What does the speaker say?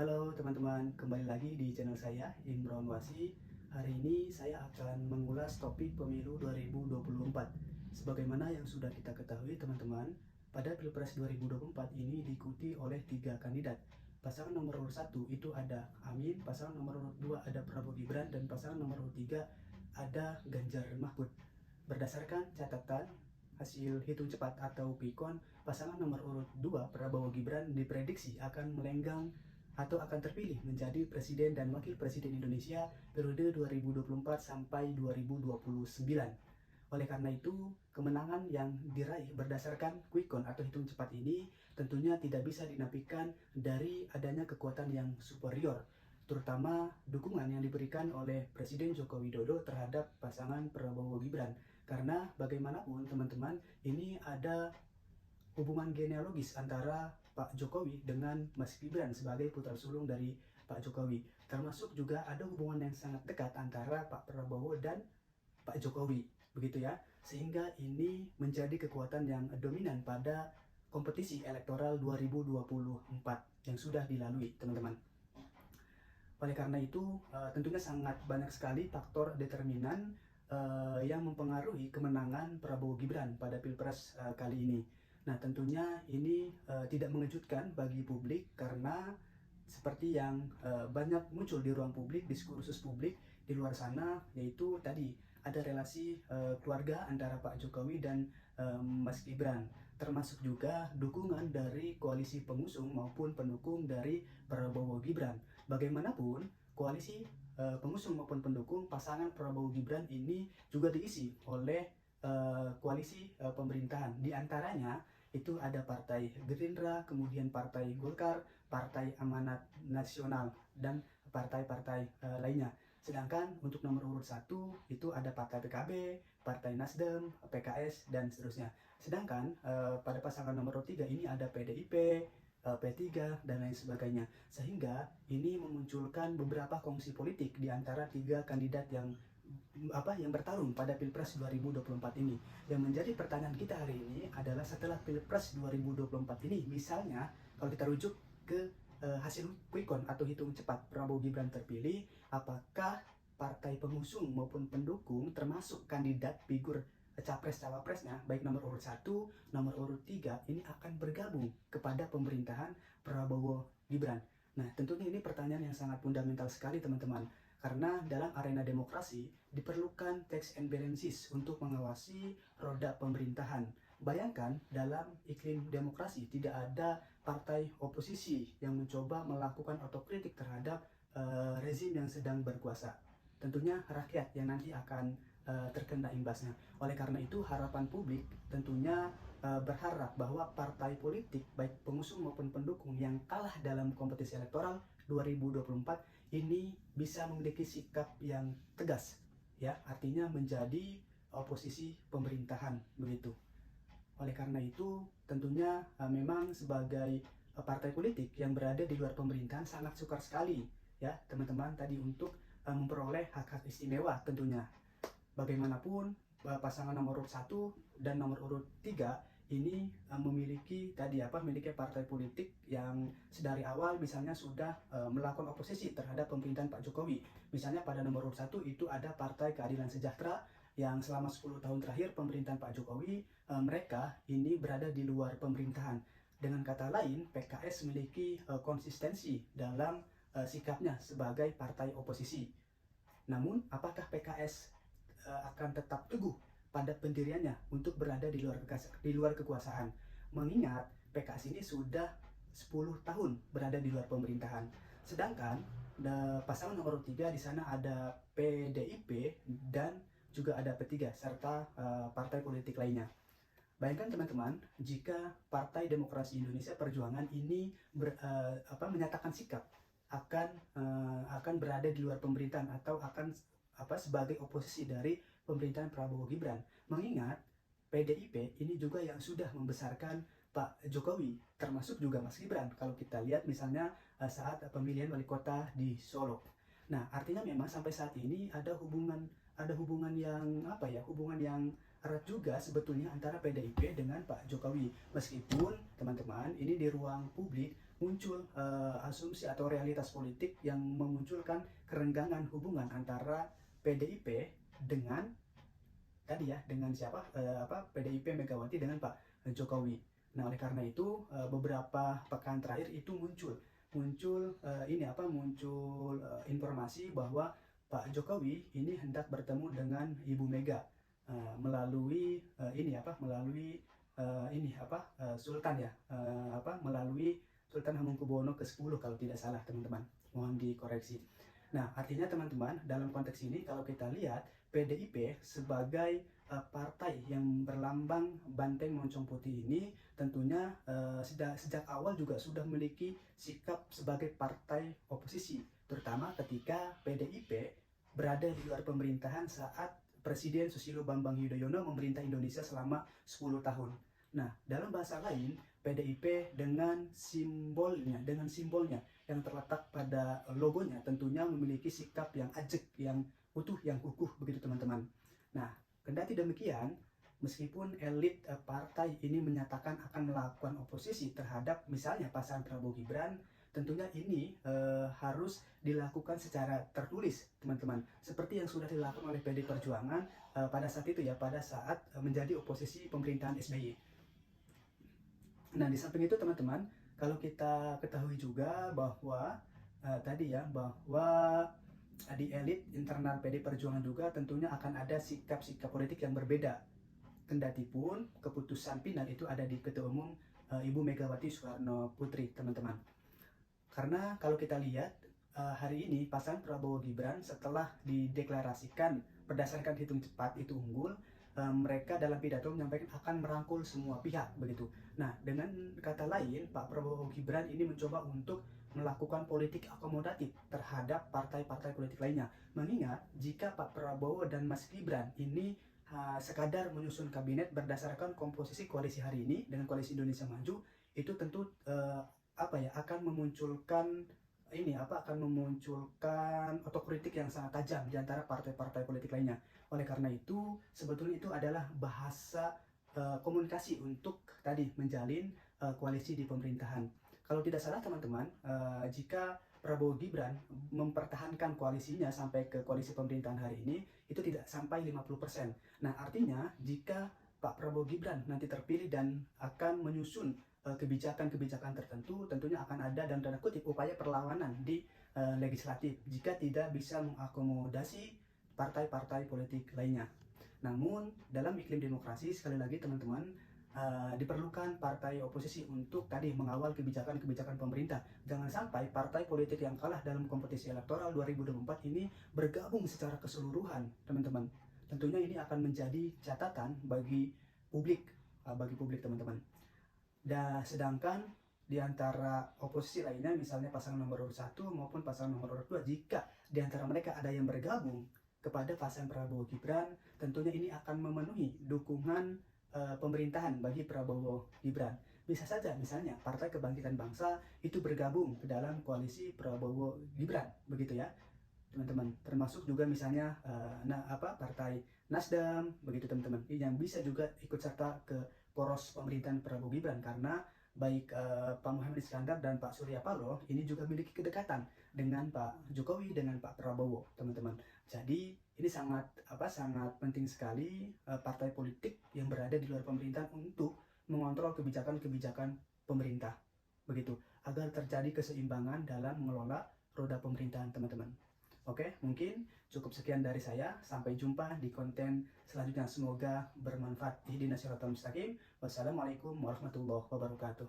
Halo teman-teman, kembali lagi di channel saya, Imron Wasi. Hari ini saya akan mengulas topik pemilu 2024. Sebagaimana yang sudah kita ketahui teman-teman, pada Pilpres 2024 ini diikuti oleh 3 kandidat. Pasangan nomor urut 1 itu ada Amin, pasangan nomor urut 2 ada Prabowo Gibran, dan pasangan nomor urut 3 ada Ganjar Mahfud. Berdasarkan catatan hasil hitung cepat atau quick count, pasangan nomor urut 2 Prabowo Gibran diprediksi akan melenggang atau akan terpilih menjadi Presiden dan Wakil Presiden Indonesia periode 2024 sampai 2029. Oleh karena itu, kemenangan yang diraih berdasarkan quick count atau hitung cepat ini tentunya tidak bisa dinafikan dari adanya kekuatan yang superior, terutama dukungan yang diberikan oleh Presiden Joko Widodo terhadap pasangan Prabowo Gibran. Karena bagaimanapun teman-teman, ini ada hubungan genealogis antara Pak Jokowi dengan Mas Gibran sebagai putra sulung dari Pak Jokowi. Termasuk juga ada hubungan yang sangat dekat antara Pak Prabowo dan Pak Jokowi, begitu ya. Sehingga ini menjadi kekuatan yang dominan pada kompetisi elektoral 2024 yang sudah dilalui, teman-teman. Oleh karena itu, tentunya sangat banyak sekali faktor determinan yang mempengaruhi kemenangan Prabowo Gibran pada Pilpres kali ini. Nah, tentunya ini tidak mengejutkan bagi publik karena seperti yang banyak muncul di ruang publik, diskursus publik di luar sana, yaitu tadi ada relasi keluarga antara Pak Jokowi dan Mas Gibran, termasuk juga dukungan dari koalisi pengusung maupun pendukung dari Prabowo Gibran. Bagaimanapun, koalisi pengusung maupun pendukung pasangan Prabowo Gibran ini juga diisi oleh koalisi pemerintahan. Di antaranya itu ada Partai Gerindra, kemudian Partai Golkar, Partai Amanat Nasional, dan partai-partai lainnya. Sedangkan untuk nomor urut 1 itu ada Partai PKB, Partai Nasdem, PKS, dan seterusnya. Sedangkan pada pasangan nomor urut 3 ini ada PDIP, P3, dan lain sebagainya. Sehingga ini memunculkan beberapa kongsi politik di antara 3 kandidat yang bertarung pada Pilpres 2024 ini. Yang menjadi pertanyaan kita hari ini adalah setelah Pilpres 2024 ini, misalnya kalau kita rujuk ke hasil quick count atau hitung cepat Prabowo Gibran terpilih, apakah partai pengusung maupun pendukung termasuk kandidat figur capres-cawapresnya baik nomor urut 1, nomor urut 3 ini akan bergabung kepada pemerintahan Prabowo Gibran. Nah, tentunya ini pertanyaan yang sangat fundamental sekali teman-teman. Karena dalam arena demokrasi diperlukan checks and balances untuk mengawasi roda pemerintahan. Bayangkan dalam iklim demokrasi tidak ada partai oposisi yang mencoba melakukan otokritik terhadap rezim yang sedang berkuasa. Tentunya rakyat yang nanti akan terkena imbasnya. Oleh karena itu harapan publik tentunya berharap bahwa partai politik baik pengusung maupun pendukung yang kalah dalam kompetisi elektoral 2024 ini bisa memiliki sikap yang tegas, ya, artinya menjadi oposisi pemerintahan begitu. Oleh karena itu, tentunya memang sebagai partai politik yang berada di luar pemerintahan sangat sukar sekali, ya teman-teman, tadi untuk memperoleh hak-hak istimewa tentunya. Bagaimanapun pasangan nomor urut 1 dan nomor urut 3 ini memiliki partai politik yang sedari awal misalnya sudah melakukan oposisi terhadap pemerintahan Pak Jokowi. Misalnya pada nomor urut 1 itu ada Partai Keadilan Sejahtera yang selama 10 tahun terakhir pemerintahan Pak Jokowi mereka ini berada di luar pemerintahan. Dengan kata lain, PKS memiliki konsistensi dalam sikapnya sebagai partai oposisi. Namun, apakah PKS akan tetap teguh pada pendiriannya untuk berada di luar kekuasaan? Mengingat PKS ini sudah 10 tahun berada di luar pemerintahan. Sedangkan pasangan nomor 3 di sana ada PDIP dan juga ada P3 serta partai politik lainnya. Bayangkan teman-teman, jika Partai Demokrasi Indonesia Perjuangan ini menyatakan sikap akan berada di luar pemerintahan atau akan sebagai oposisi dari pemerintahan Prabowo Gibran. Mengingat PDIP ini juga yang sudah membesarkan Pak Jokowi, termasuk juga Mas Gibran. Kalau kita lihat misalnya saat pemilihan wali kota di Solo. Nah, artinya memang sampai saat ini ada hubungan yang erat juga sebetulnya antara PDIP dengan Pak Jokowi. Meskipun teman-teman ini di ruang publik muncul asumsi atau realitas politik yang memunculkan kerenggangan hubungan antara PDIP dengan tadi ya, dengan siapa, PDIP Megawati dengan Pak Jokowi. Nah, oleh karena itu beberapa pekan terakhir itu muncul informasi bahwa Pak Jokowi ini hendak bertemu dengan Ibu Mega melalui Sultan ya, melalui Sultan Hamengkubuwono ke-10 kalau tidak salah teman-teman, mohon dikoreksi. Nah, artinya teman-teman, dalam konteks ini kalau kita lihat PDIP sebagai partai yang berlambang banteng moncong putih ini tentunya sejak awal juga sudah memiliki sikap sebagai partai oposisi, terutama ketika PDIP berada di luar pemerintahan saat Presiden Susilo Bambang Yudhoyono memerintah Indonesia selama 10 tahun. Nah, dalam bahasa lain, PDIP dengan simbolnya yang terletak pada logonya tentunya memiliki sikap yang ajek, yang utuh, yang kukuh begitu teman-teman. Nah, kendati demikian, meskipun elit partai ini menyatakan akan melakukan oposisi terhadap misalnya pasangan Prabowo Gibran, tentunya ini harus dilakukan secara tertulis teman-teman, seperti yang sudah dilakukan oleh PD Perjuangan pada saat itu ya, pada saat menjadi oposisi pemerintahan SBY. Nah, di samping itu teman-teman, kalau kita ketahui juga bahwa bahwa di elit internal PD Perjuangan juga tentunya akan ada sikap-sikap politik yang berbeda. Kendati pun keputusan final itu ada di Ketua Umum Ibu Megawati Soekarno Putri, teman-teman. Karena kalau kita lihat hari ini pasangan Prabowo Gibran setelah dideklarasikan berdasarkan hitung cepat itu unggul, mereka dalam pidato menyampaikan akan merangkul semua pihak begitu. Nah, dengan kata lain, Pak Prabowo Gibran ini mencoba untuk melakukan politik akomodatif terhadap partai-partai politik lainnya. Mengingat jika Pak Prabowo dan Mas Gibran ini sekadar menyusun kabinet berdasarkan komposisi koalisi hari ini dengan koalisi Indonesia Maju, itu tentu akan memunculkan otokritik yang sangat tajam di antara partai-partai politik lainnya. Oleh karena itu, sebetulnya itu adalah bahasa komunikasi untuk tadi menjalin koalisi di pemerintahan. Kalau tidak salah teman-teman, jika Prabowo Gibran mempertahankan koalisinya sampai ke koalisi pemerintahan hari ini, itu tidak sampai 50%. Nah, artinya jika Pak Prabowo Gibran nanti terpilih dan akan menyusun kebijakan-kebijakan tertentu, tentunya akan ada dalam tanda kutip upaya perlawanan di legislatif jika tidak bisa mengakomodasi partai-partai politik lainnya. Namun dalam iklim demokrasi, sekali lagi teman-teman, diperlukan partai oposisi untuk tadi mengawal kebijakan-kebijakan pemerintah. Jangan sampai partai politik yang kalah dalam kompetisi elektoral 2024 ini bergabung secara keseluruhan, teman-teman. Tentunya ini akan menjadi catatan bagi publik, teman-teman. Dan sedangkan di antara oposisi lainnya, misalnya pasangan nomor urut 1 maupun pasangan nomor urut 2, jika di antara mereka ada yang bergabung kepada pasangan Prabowo Gibran, tentunya ini akan memenuhi dukungan pemerintahan bagi Prabowo Gibran. Bisa saja misalnya Partai Kebangkitan Bangsa itu bergabung ke dalam koalisi Prabowo Gibran, begitu ya teman-teman. Termasuk juga misalnya Partai Nasdem, begitu teman-teman, yang bisa juga ikut serta ke poros pemerintahan Prabowo Gibran, karena baik Pak Muhammad Iskandar dan Pak Surya Paloh ini juga memiliki kedekatan dengan Pak Jokowi, dengan Pak Prabowo, teman-teman. Jadi ini sangat penting sekali partai politik yang berada di luar pemerintahan untuk mengontrol kebijakan-kebijakan pemerintah, begitu, agar terjadi keseimbangan dalam mengelola roda pemerintahan, teman-teman. Oke, mungkin cukup sekian dari saya. Sampai jumpa di konten selanjutnya. Semoga bermanfaat. Ihdinas siratal mustaqim. Wassalamualaikum warahmatullahi wabarakatuh.